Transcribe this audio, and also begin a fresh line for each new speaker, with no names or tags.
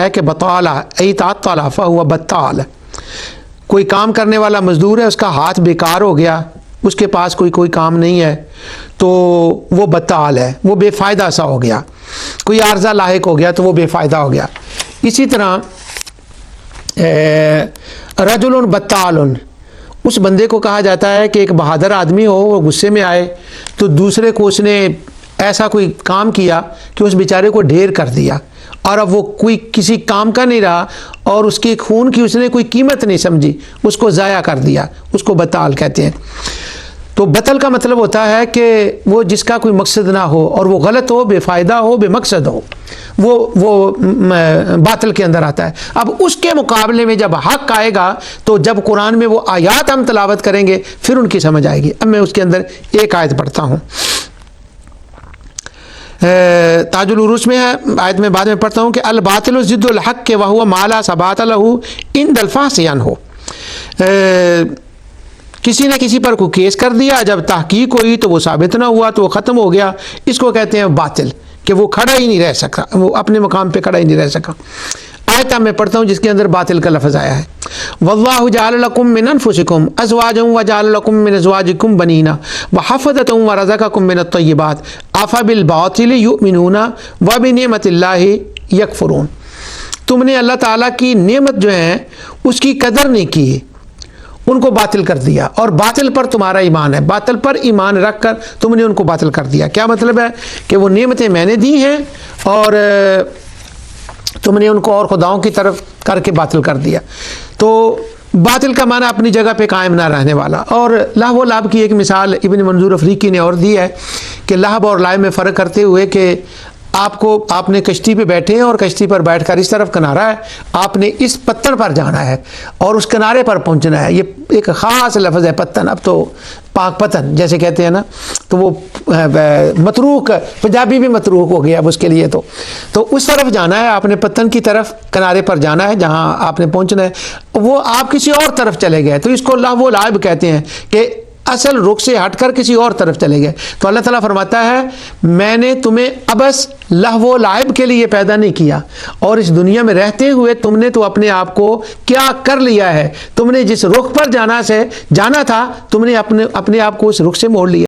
ہے کہ بطالہ ای تعطل فہو بطال، کوئی کام کرنے والا مزدور ہے، اس کا ہاتھ بیکار ہو گیا، اس کے پاس کوئی کام نہیں ہے تو وہ بطال ہے، وہ بے فائدہ سا ہو گیا، کوئی عارضہ لاحق ہو گیا تو وہ بے فائدہ ہو گیا۔ اسی طرح رجل بطال، اس بندے کو کہا جاتا ہے کہ ایک بہادر آدمی ہو، وہ غصے میں آئے تو دوسرے کو اس نے ایسا کوئی کام کیا کہ اس بیچارے کو ڈھیر کر دیا، اور اب وہ کوئی کسی کام کا نہیں رہا، اور اس کے خون کی اس نے کوئی قیمت نہیں سمجھی، اس کو ضائع کر دیا، اس کو بطال کہتے ہیں۔ تو بطل کا مطلب ہوتا ہے کہ وہ جس کا کوئی مقصد نہ ہو، اور وہ غلط ہو، بے فائدہ ہو، بے مقصد ہو، وہ باطل کے اندر آتا ہے۔ اب اس کے مقابلے میں جب حق آئے گا تو جب قرآن میں وہ آیات ہم تلاوت کریں گے پھر ان کی سمجھ آئے گی۔ اب میں اس کے اندر ایک آیت پڑھتا ہوں، تاج العروج میں ہے، آیت میں بعد میں پڑھتا ہوں کہ الباطل ضد الحق کہ وہو ما لا ثبات لہ عند الفاسقین ہو، کسی نے کسی پر کوئی کیس کر دیا، جب تحقیق ہوئی تو وہ ثابت نہ ہوا تو وہ ختم ہو گیا، اس کو کہتے ہیں باطل، کہ وہ کھڑا ہی نہیں رہ سکا، وہ اپنے مقام پہ کھڑا ہی نہیں رہ سکا۔ آیت میں پڑھتا ہوں جس کے اندر باطل کا لفظ آیا ہے، واللہ جعل لکم من انفسکم ازواجا وجعل لکم من ازواجکم بنینا وحفظۃ ورزقکم من الطیبات افبالباطل یؤمنون وبنعمت اللہ یکفرون۔ تم نے اللہ تعالیٰ کی نعمت جو ہے اس کی قدر نہیں کی، ان کو باطل کر دیا، اور باطل پر تمہارا ایمان ہے، باطل پر ایمان رکھ کر تم نے ان کو باطل کر دیا۔ کیا مطلب ہے کہ وہ نعمتیں میں نے دی ہیں اور تم نے ان کو اور خداؤں کی طرف کر کے باطل کر دیا۔ تو باطل کا معنی اپنی جگہ پہ قائم نہ رہنے والا۔ اور لہو و لعب کی ایک مثال ابن منظور افریقی نے اور دی ہے کہ لہب اور لعب میں فرق کرتے ہوئے کہ آپ نے کشتی پہ بیٹھے ہیں اور کشتی پر بیٹھ کر اس طرف کنارہ ہے، آپ نے اس پتن پر جانا ہے اور اس کنارے پر پہنچنا ہے۔ یہ ایک خاص لفظ ہے پتن، اب تو پاک پتن جیسے کہتے ہیں نا، تو وہ متروک، پنجابی بھی متروک ہو گیا اب اس کے لیے، تو اس طرف جانا ہے، آپ نے پتن کی طرف کنارے پر جانا ہے جہاں آپ نے پہنچنا ہے، وہ آپ کسی اور طرف چلے گئے تو اس کو لہو و لعب کہتے ہیں کہ اصل رخ سے ہٹ کر کسی اور طرف چلے گئے۔ تو اللہ تعالیٰ فرماتا ہے میں نے تمہیں ابس لہو و لعب کے لیے پیدا نہیں کیا، اور اس دنیا میں رہتے ہوئے تم نے تو اپنے آپ کو کیا کر لیا ہے، تم نے جس رخ پر جانا تھا تم نے اپنے آپ کو اس رخ سے موڑ لیا۔